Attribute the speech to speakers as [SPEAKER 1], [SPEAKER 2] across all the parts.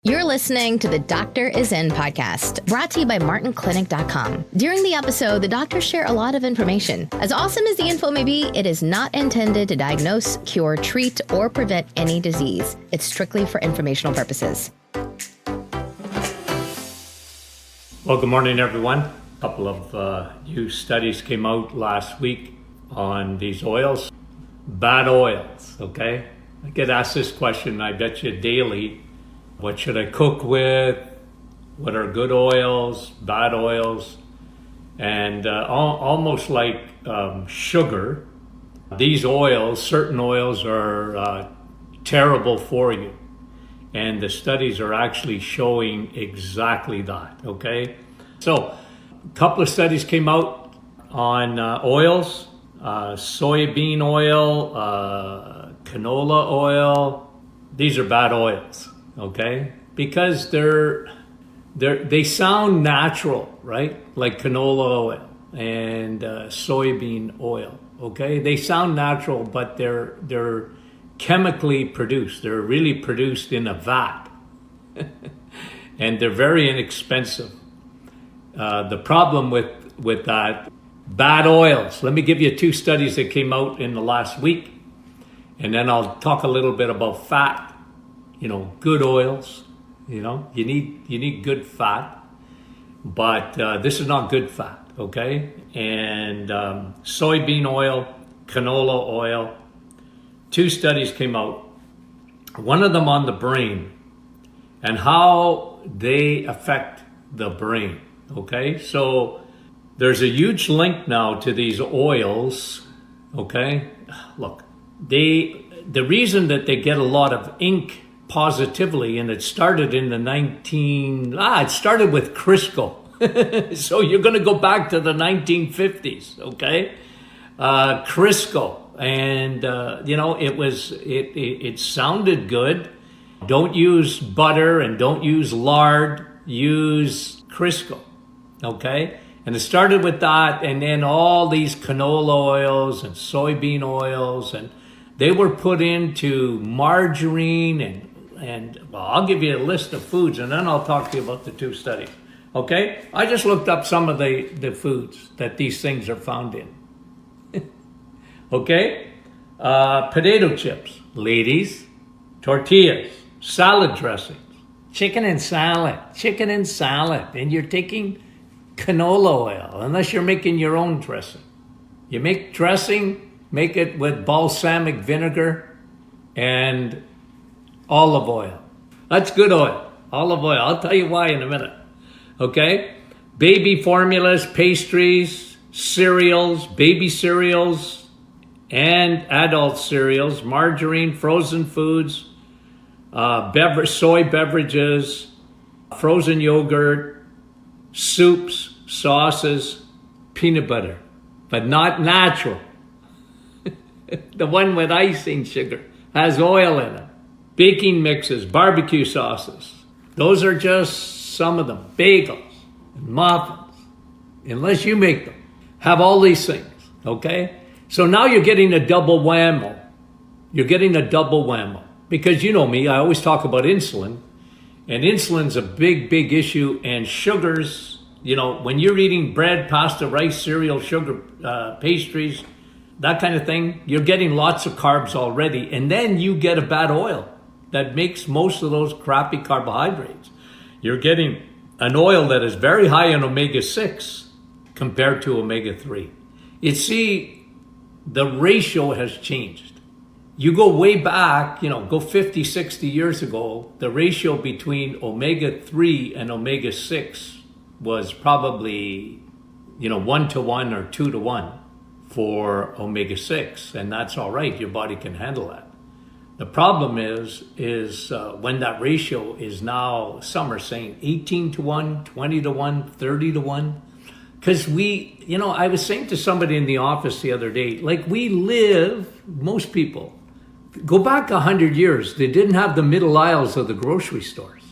[SPEAKER 1] You're listening to the Doctor Is In podcast, brought to you by MartinClinic.com. During the episode, the doctors share a lot of information. As awesome as the info may be, it is not intended to diagnose, cure, treat, or prevent any disease. It's strictly for informational purposes.
[SPEAKER 2] Well, good morning, everyone. A couple of new studies came out last week on these oils. Bad oils, okay? I get asked this question, I bet you daily. What should I cook with? What are good oils, bad oils? And almost like sugar, these oils, certain oils are terrible for you. And the studies are actually showing exactly that, okay? So a couple of studies came out on oils, soybean oil, canola oil. These are bad oils. Okay, because they sound natural, right? Like canola oil and soybean oil. Okay, they sound natural, but they're chemically produced. They're really produced in a vat, and they're very inexpensive. The problem with that, bad oils. Let me give you two studies that came out in the last week, and then I'll talk a little bit about fat. You know, good oils, you know, you need good fat, but this is not good fat, okay? And soybean oil, canola oil, two studies came out, one of them on the brain and how they affect the brain, okay? So there's a huge link now to these oils, okay? Look, the reason that they get a lot of ink positively, and it started in it started with Crisco. So you're going to go back to the 1950s, okay? Crisco, and it sounded good. Don't use butter and don't use lard, use Crisco, okay? And it started with that, and then all these canola oils and soybean oils, and they were put into margarine and well, I'll give you a list of foods, and then I'll talk to you about the two studies. Okay? I just looked up some of the foods that these things are found in. Okay? Potato chips, ladies, tortillas, salad dressings, chicken and salad, and you're taking canola oil, unless you're making your own dressing. You make dressing, make it with balsamic vinegar and olive oil. That's good oil. Olive oil. I'll tell you why in a minute. Okay? Baby formulas, pastries, cereals, baby cereals, and adult cereals, margarine, frozen foods, soy beverages, frozen yogurt, soups, sauces, peanut butter, but not natural. The one with icing sugar has oil in it. Baking mixes, barbecue sauces. Those are just some of them. Bagels and muffins, unless you make them, have all these things, okay? So now you're getting a double whammo. You're getting a double whammo. Because you know me, I always talk about insulin. And insulin's a big, big issue. And sugars, you know, when you're eating bread, pasta, rice, cereal, sugar, pastries, that kind of thing, you're getting lots of carbs already. And then you get a bad oil that makes most of those crappy carbohydrates. You're getting an oil that is very high in omega-6 compared to omega-3. You see, the ratio has changed. You go way back, go 50, 60 years ago, the ratio between omega-3 and omega-6 was probably, 1-to-1 or 2-to-1 for omega-6. And that's all right. Your body can handle that. The problem is when that ratio is now, some are saying 18-to-1, 20-to-1, 30-to-1. Because I was saying to somebody in the office the other day, like most people, go back 100 years, they didn't have the middle aisles of the grocery stores.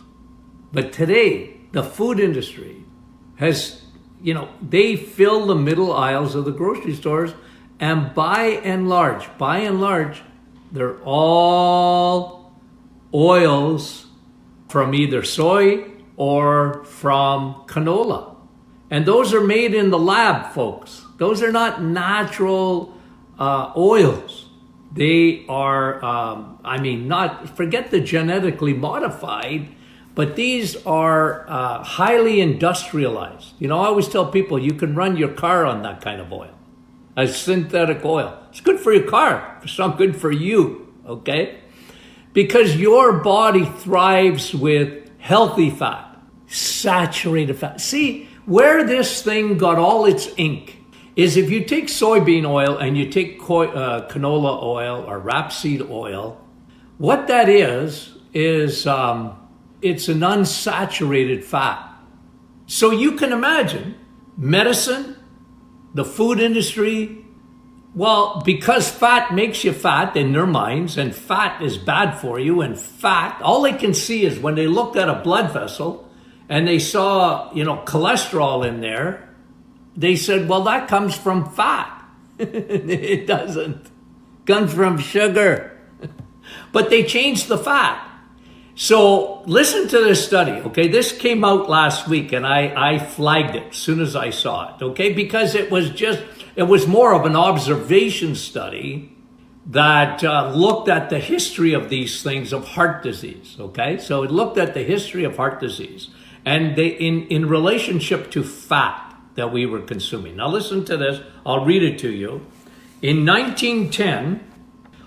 [SPEAKER 2] But today, the food industry has, they fill the middle aisles of the grocery stores, and by and large, they're all oils from either soy or from canola. And those are made in the lab, folks. Those are not natural oils. They are, forget the genetically modified, but these are highly industrialized. I always tell people you can run your car on that kind of oil, a synthetic oil. It's good for your car. It's not good for you, okay? Because your body thrives with healthy fat, saturated fat. See, where this thing got all its ink is if you take soybean oil and you take canola oil or rapeseed oil, what that is it's an unsaturated fat. So you can imagine medicine, the food industry, well, because fat makes you fat in their minds, and fat is bad for you, and fat, all they can see is when they looked at a blood vessel and they saw, cholesterol in there, they said, well, that comes from fat. It doesn't. It comes from sugar. But they changed the fat. So listen to this study, okay? This came out last week, and I flagged it as soon as I saw it, okay? Because it was more of an observation study that looked at the history of these things of heart disease, okay? So it looked at the history of heart disease and they in relationship to fat that we were consuming. Now listen to this. I'll read it to you. In 1910,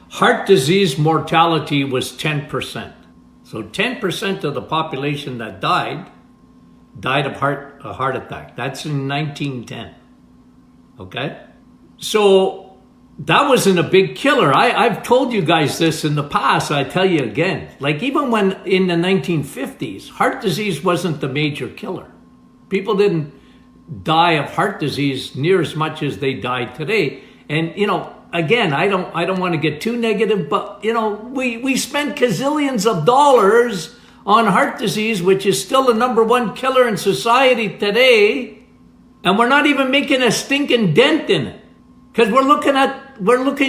[SPEAKER 2] heart disease mortality was 10%. So 10% of the population that died of a heart attack. That's in 1910. Okay? So that wasn't a big killer. I've told you guys this in the past. I tell you again. Like even when in the 1950s, heart disease wasn't the major killer. People didn't die of heart disease near as much as they die today. And, again, I don't want to get too negative, but, we spend gazillions of dollars on heart disease, which is still the number one killer in society today. And we're not even making a stinking dent in it because we're looking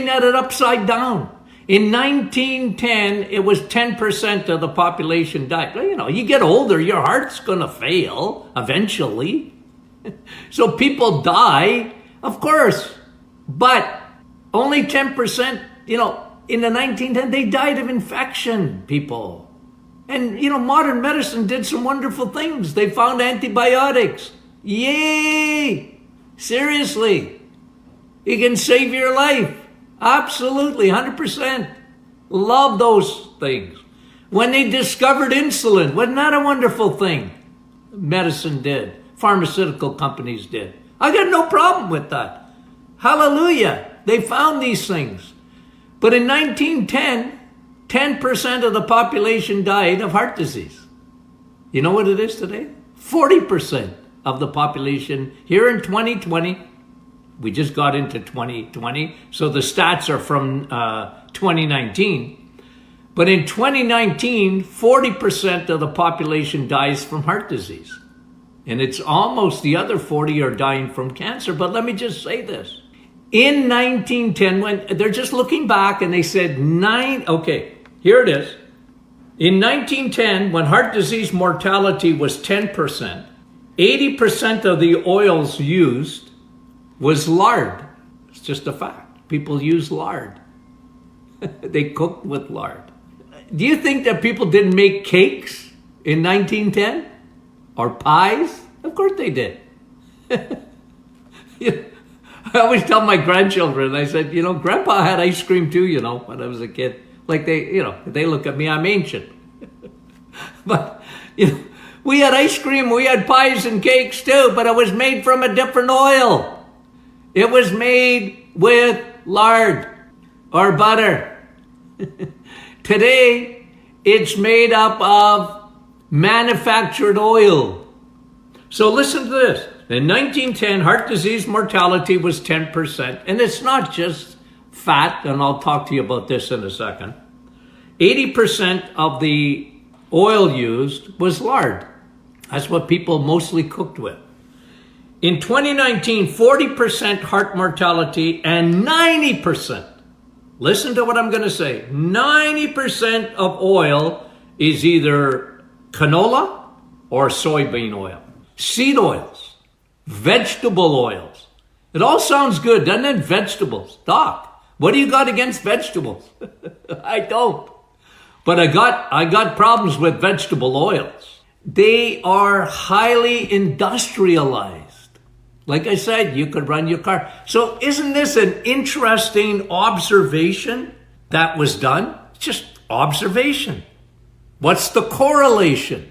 [SPEAKER 2] at it upside down. In 1910, it was 10% of the population died. You get older, your heart's going to fail eventually. So people die, of course, but only 10%, in the 1910, they died of infection, people. And, modern medicine did some wonderful things. They found antibiotics. Yay! Seriously. It can save your life. Absolutely, 100%. Love those things. When they discovered insulin, wasn't that a wonderful thing? Medicine did. Pharmaceutical companies did. I got no problem with that. Hallelujah. They found these things. But in 1910, 10% of the population died of heart disease. You know what it is today? 40% of the population here in 2020. We just got into 2020, so the stats are from 2019. But in 2019, 40% of the population dies from heart disease. And it's almost the other 40 are dying from cancer. But let me just say this. In 1910, when they're just looking back and they said here it is. In 1910, when heart disease mortality was 10%, 80% of the oils used was lard. It's just a fact. People use lard. They cooked with lard. Do you think that people didn't make cakes in 1910? Or pies? Of course they did. I always tell my grandchildren, I said, Grandpa had ice cream too, when I was a kid. Like they look at me, I'm ancient. But, we had ice cream, we had pies and cakes too, but it was made from a different oil. It was made with lard or butter. Today, it's made up of manufactured oil. So listen to this. In 1910, heart disease mortality was 10%. And it's not just fat, and I'll talk to you about this in a second. 80% of the oil used was lard. That's what people mostly cooked with. In 2019, 40% heart mortality and 90%, listen to what I'm going to say, 90% of oil is either canola or soybean oil, seed oils, vegetable oils. It all sounds good, doesn't it? Vegetables. Doc, what do you got against vegetables? I don't. But I got problems with vegetable oils. They are highly industrialized. Like I said, you could run your car. So isn't this an interesting observation that was done? Just observation. What's the correlation?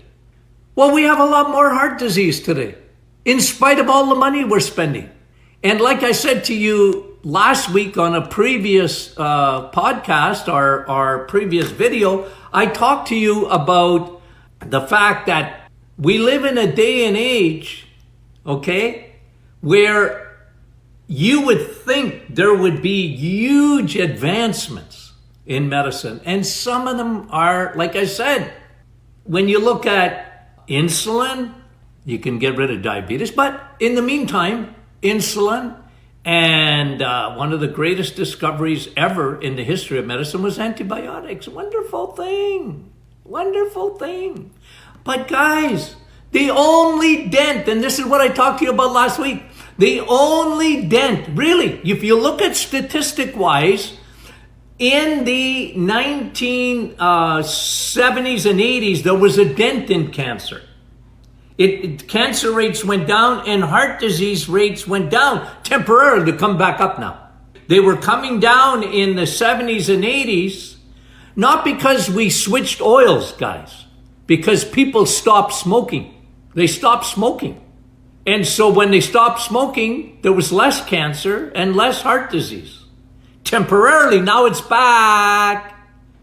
[SPEAKER 2] Well, we have a lot more heart disease today, in spite of all the money we're spending. And like I said to you last week on a previous podcast, our previous video, I talked to you about the fact that we live in a day and age, okay, where you would think there would be huge advancements in medicine. And some of them are, like I said, when you look at insulin, you can get rid of diabetes. But in the meantime, insulin and one of the greatest discoveries ever in the history of medicine was antibiotics. Wonderful thing. Wonderful thing. But guys, the only dent, and this is what I talked to you about last week, the only dent, really, if you look at statistic-wise, in the 1970s and 80s, there was a dent in cancer. Cancer rates went down and heart disease rates went down temporarily to come back up now. They were coming down in the 70s and 80s, not because we switched oils, guys, because people stopped smoking. They stopped smoking. And so when they stopped smoking, there was less cancer and less heart disease. Temporarily, now it's back.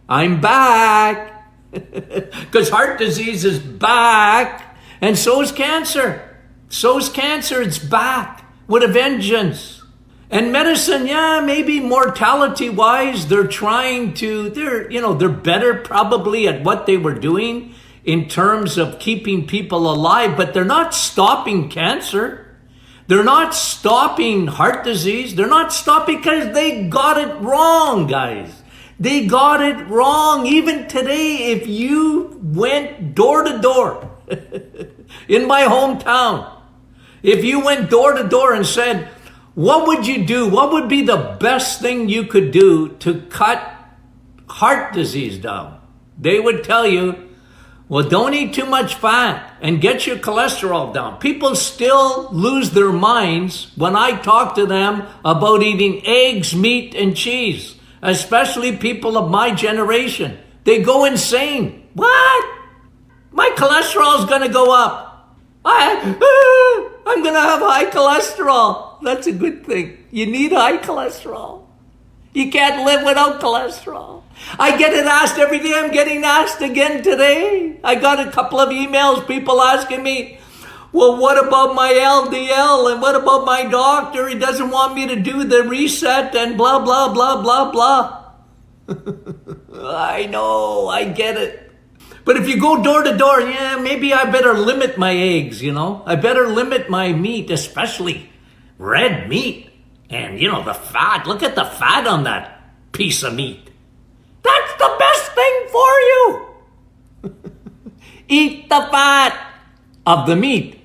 [SPEAKER 2] I'm back. Because heart disease is back. And so is cancer. So is cancer. It's back with a vengeance. And medicine, yeah, maybe mortality-wise, they're better probably at what they were doing in terms of keeping people alive, but they're not stopping cancer. They're not stopping heart disease. They're not stopping because they got it wrong, guys. They got it wrong. Even today, if you went door to door in my hometown, if you went door to door and said, what would you do? What would be the best thing you could do to cut heart disease down? They would tell you, well, don't eat too much fat and get your cholesterol down. People still lose their minds when I talk to them about eating eggs, meat, and cheese, especially people of my generation. They go insane. What? My cholesterol is going to go up. I'm going to have high cholesterol. That's a good thing. You need high cholesterol. You can't live without cholesterol. I get it asked every day. I'm getting asked again today. I got a couple of emails, people asking me, well, what about my LDL? And what about my doctor? He doesn't want me to do the reset and blah, blah, blah, blah, blah. I know, I get it. But if you go door to door, yeah, maybe I better limit my eggs, I better limit my meat, especially red meat. And, the fat. Look at the fat on that piece of meat. That's the best thing for you. Eat the fat of the meat.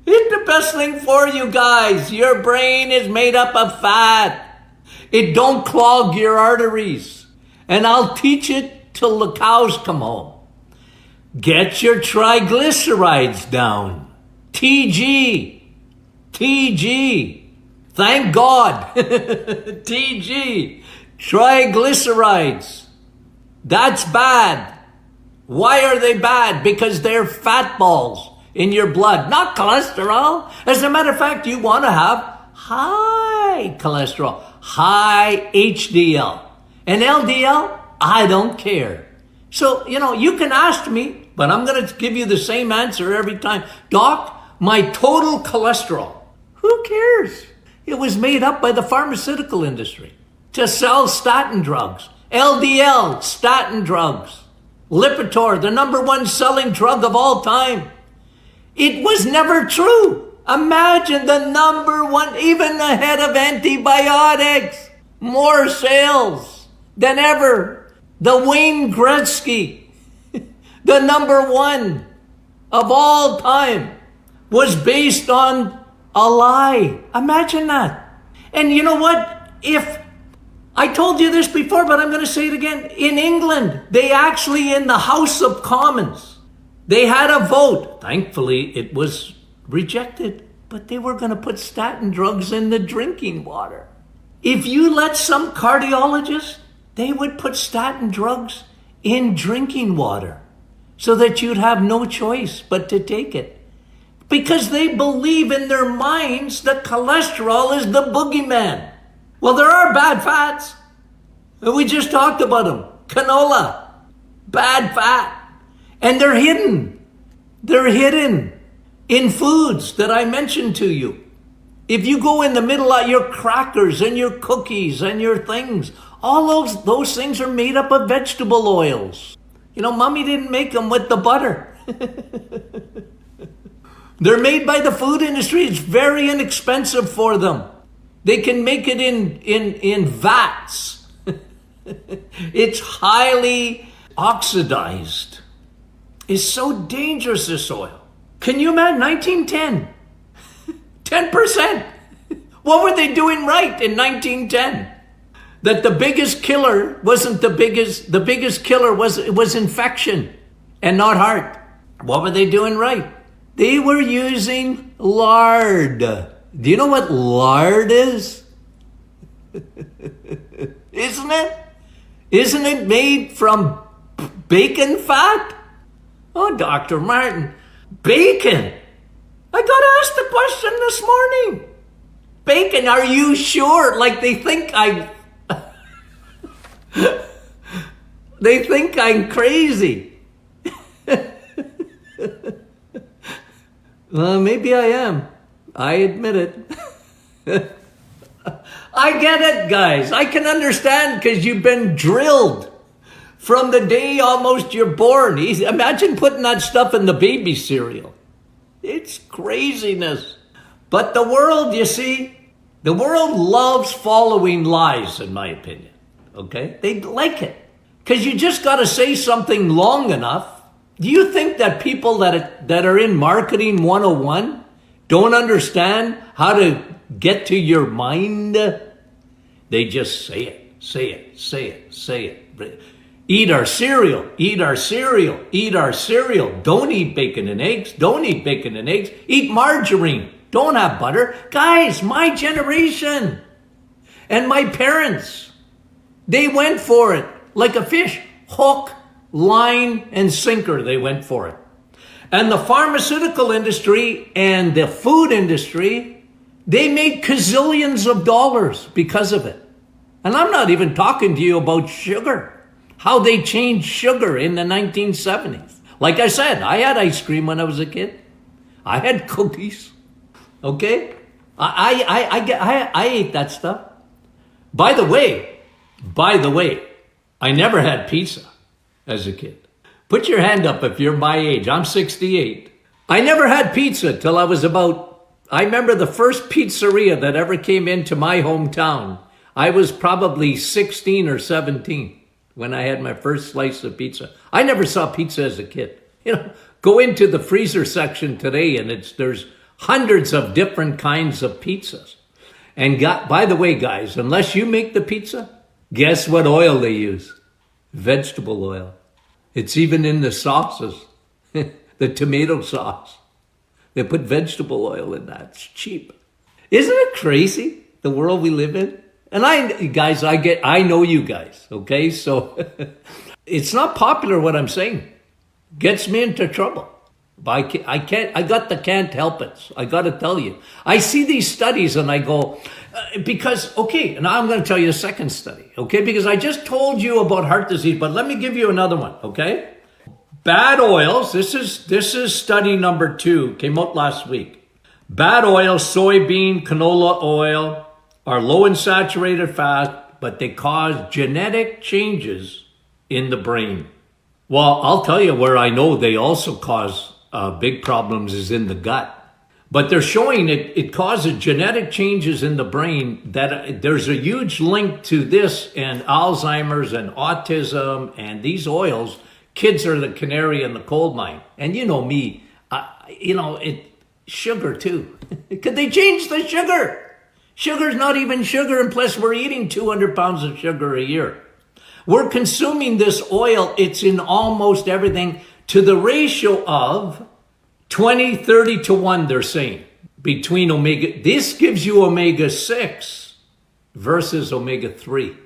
[SPEAKER 2] It's the best thing for you guys. Your brain is made up of fat. It don't clog your arteries. And I'll teach it till the cows come home. Get your triglycerides down. TG. Thank God. TG. Triglycerides. That's bad. Why are they bad? Because they're fat balls in your blood, not cholesterol. As a matter of fact, you want to have high cholesterol, high HDL. And LDL, I don't care. So, you can ask me, but I'm going to give you the same answer every time. Doc, my total cholesterol. Who cares? It was made up by the pharmaceutical industry to sell statin drugs. LDL, statin drugs. Lipitor, the number one selling drug of all time. It was never true. Imagine the number one, even ahead of antibiotics. More sales than ever. The Wayne Gretzky, the number one of all time was based on a lie. Imagine that. And you know what? If I told you this before, but I'm going to say it again. In England, they actually, in the House of Commons, they had a vote. Thankfully, it was rejected. But they were going to put statin drugs in the drinking water. If you let some cardiologist, they would put statin drugs in drinking water so that you'd have no choice but to take it. Because they believe in their minds that cholesterol is the boogeyman. Well, there are bad fats. We just talked about them. Canola, bad fat. And they're hidden. They're hidden in foods that I mentioned to you. If you go in the middle of your crackers and your cookies and your things, all those things are made up of vegetable oils. You know, mommy didn't make them with the butter. They're made by the food industry. It's very inexpensive for them. They can make it in vats. It's highly oxidized. It's so dangerous, this oil. Can you imagine 1910? 10%. What were they doing right in 1910? That the biggest killer wasn't the biggest killer was infection and not heart. What were they doing right? They were using lard. Do you know what lard is? Isn't it? Isn't it made from bacon fat? Oh, Dr. Martin, bacon. I got asked the question this morning. Bacon, are you sure? Like they think they think I'm crazy. Well, maybe I am. I admit it. I get it, guys. I can understand because you've been drilled from the day almost you're born. Imagine putting that stuff in the baby cereal. It's craziness. But the world, you see, the world loves following lies, in my opinion. Okay? They like it. Because you just got to say something long enough. Do you think that people that are in marketing 101 don't understand how to get to your mind? They just say it, say it, say it, say it. Eat our cereal, eat our cereal, eat our cereal. Don't eat bacon and eggs. Don't eat bacon and eggs. Eat margarine. Don't have butter. Guys, my generation and my parents, they went for it like a fish. Hook, line, and sinker, they went for it. And the pharmaceutical industry and the food industry, they made gazillions of dollars because of it. And I'm not even talking to you about sugar. How they changed sugar in the 1970s. Like I said, I had ice cream when I was a kid. I had cookies. Okay? I ate that stuff. By the way, I never had pizza as a kid. Put your hand up if you're my age. I'm 68. I never had pizza till I was I remember the first pizzeria that ever came into my hometown. I was probably 16 or 17 when I had my first slice of pizza. I never saw pizza as a kid. You know, go into the freezer section today and there's hundreds of different kinds of pizzas. And by the way, guys, unless you make the pizza, guess what oil they use? Vegetable oil. It's even in the sauces, the tomato sauce. They put vegetable oil in that. It's cheap. Isn't it crazy, the world we live in? And I know you guys, okay? So it's not popular what I'm saying. Gets me into trouble. But I can't help it. I got to tell you. I see these studies and I go, because, okay, now I'm going to tell you a second study, okay? Because I just told you about heart disease, but let me give you another one, okay? Bad oils, this is study number 2, came out last week. Bad oils, soybean, canola oil, are low in saturated fat, but they cause genetic changes in the brain. Well, I'll tell you where I know they also cause big problems is in the gut. But they're showing it causes genetic changes in the brain that there's a huge link to this and Alzheimer's and autism and these oils. Kids are the canary in the coal mine. And you know me, Sugar too. Could they change the sugar? Sugar's not even sugar, and plus we're eating 200 pounds of sugar a year. We're consuming this oil, it's in almost everything, to the ratio of 20, 30 to 1, they're saying, between omega. This gives you omega-6 versus omega-3.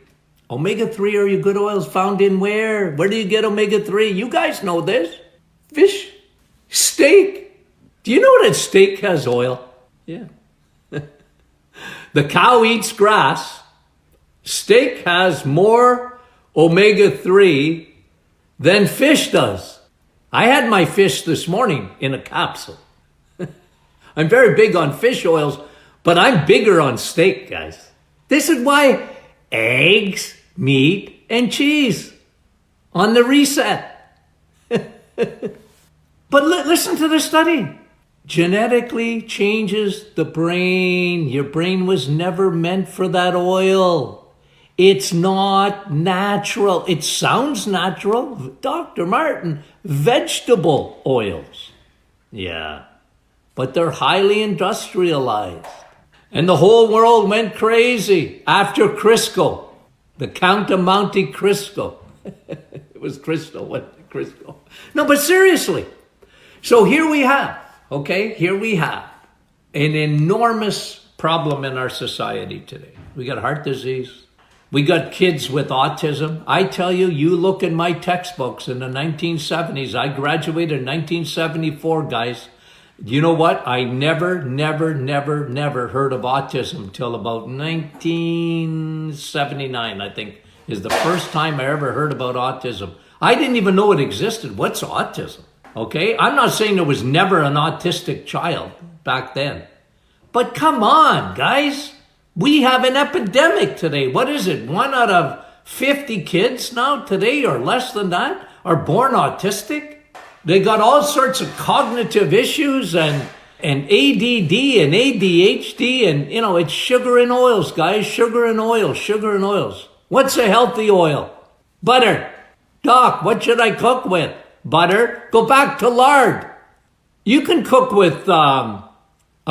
[SPEAKER 2] Omega-3 are your good oils found in where? Where do you get omega-3? You guys know this. Fish, steak. Do you know that steak has oil? Yeah. The cow eats grass. Steak has more omega-3 than fish does. I had my fish this morning in a capsule. I'm very big on fish oils, but I'm bigger on steak, guys. This is why eggs, meat, and cheese on the reset. But listen to the study. Genetically changes the brain. Your brain was never meant for that oil. It's not natural. It sounds natural. Dr. Martin, vegetable oils. Yeah, but they're highly industrialized. And the whole world went crazy after Crisco, the Count of Monte Cristo. It was Cristo, what Crisco? No, but seriously. So here we have an enormous problem in our society today. We got heart disease. We got kids with autism. I tell you, you look in my textbooks in the 1970s. I graduated in 1974, guys. You know what? I never heard of autism till about 1979, I think, is the first time I ever heard about autism. I didn't even know it existed. What's autism? Okay? I'm not saying there was never an autistic child back then. But come on, guys. We have an epidemic today. What is it? 1 out of 50 kids now today, or less than that, are born autistic. They got all sorts of cognitive issues and ADD and ADHD, and it's sugar and oils, guys. Sugar and oils. What's a healthy oil? Butter. Doc, what should I cook with? Butter. Go back to lard. You can cook with a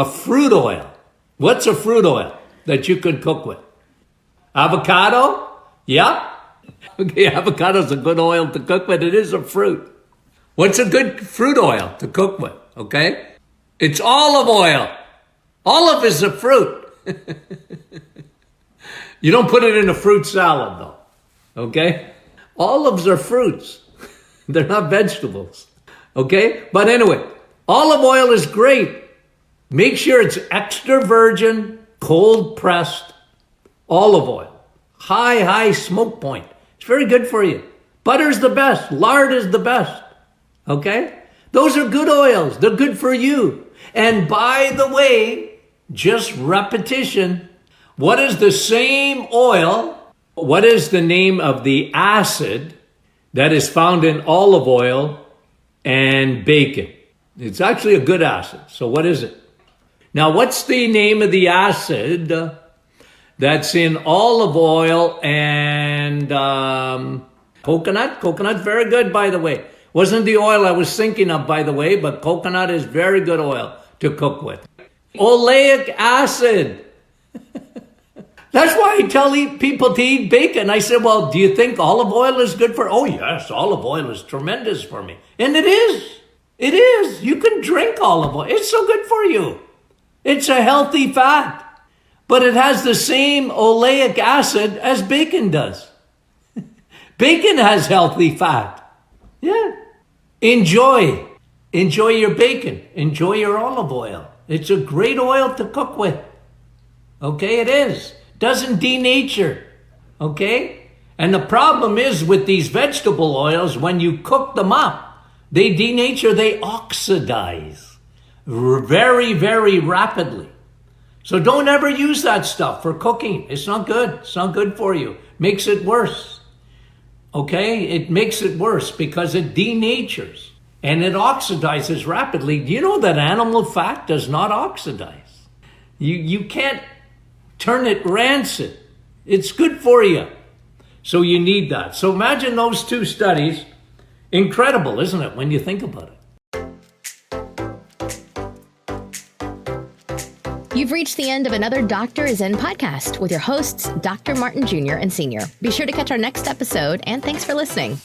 [SPEAKER 2] fruit oil. What's a fruit oil that you could cook with? Avocado? Yeah. Okay, avocado's a good oil to cook with. It is a fruit. What's a good fruit oil to cook with? Okay? It's olive oil. Olive is a fruit. You don't put it in a fruit salad, though. Okay? Olives are fruits. They're not vegetables. Okay? But anyway, olive oil is great. Make sure it's extra virgin, cold pressed olive oil. High smoke point. It's very good for you. Butter's the best. Lard is the best. Okay? Those are good oils. They're good for you. And by the way, just repetition. What is the same oil? What is the name of the acid that is found in olive oil and bacon? It's actually a good acid. So what is it? Now, what's the name of the acid that's in olive oil and coconut? Coconut's very good, by the way. Wasn't the oil I was thinking of, by the way, but coconut is very good oil to cook with. Oleic acid. That's why I tell people to eat bacon. I said, well, do you think olive oil is good for? Oh, yes, olive oil is tremendous for me. And it is. It is. You can drink olive oil. It's so good for you. It's a healthy fat. But it has the same oleic acid as bacon does. Bacon has healthy fat. Yeah. Enjoy your bacon. Enjoy your olive oil. It's a great oil to cook with. Okay, it is. Doesn't denature. Okay? And the problem is with these vegetable oils, when you cook them up, they denature, they oxidize very, very rapidly. So don't ever use that stuff for cooking. It's not good. It's not good for you. Makes it worse. Okay? It makes it worse because it denatures and it oxidizes rapidly. Do you know that animal fat does not oxidize? You can't turn it rancid. It's good for you. So you need that. So imagine those two studies. Incredible, isn't it, when you think about it?
[SPEAKER 1] You've reached the end of another Dr. is In podcast with your hosts, Dr. Martin Jr. and Sr. Be sure to catch our next episode, and thanks for listening.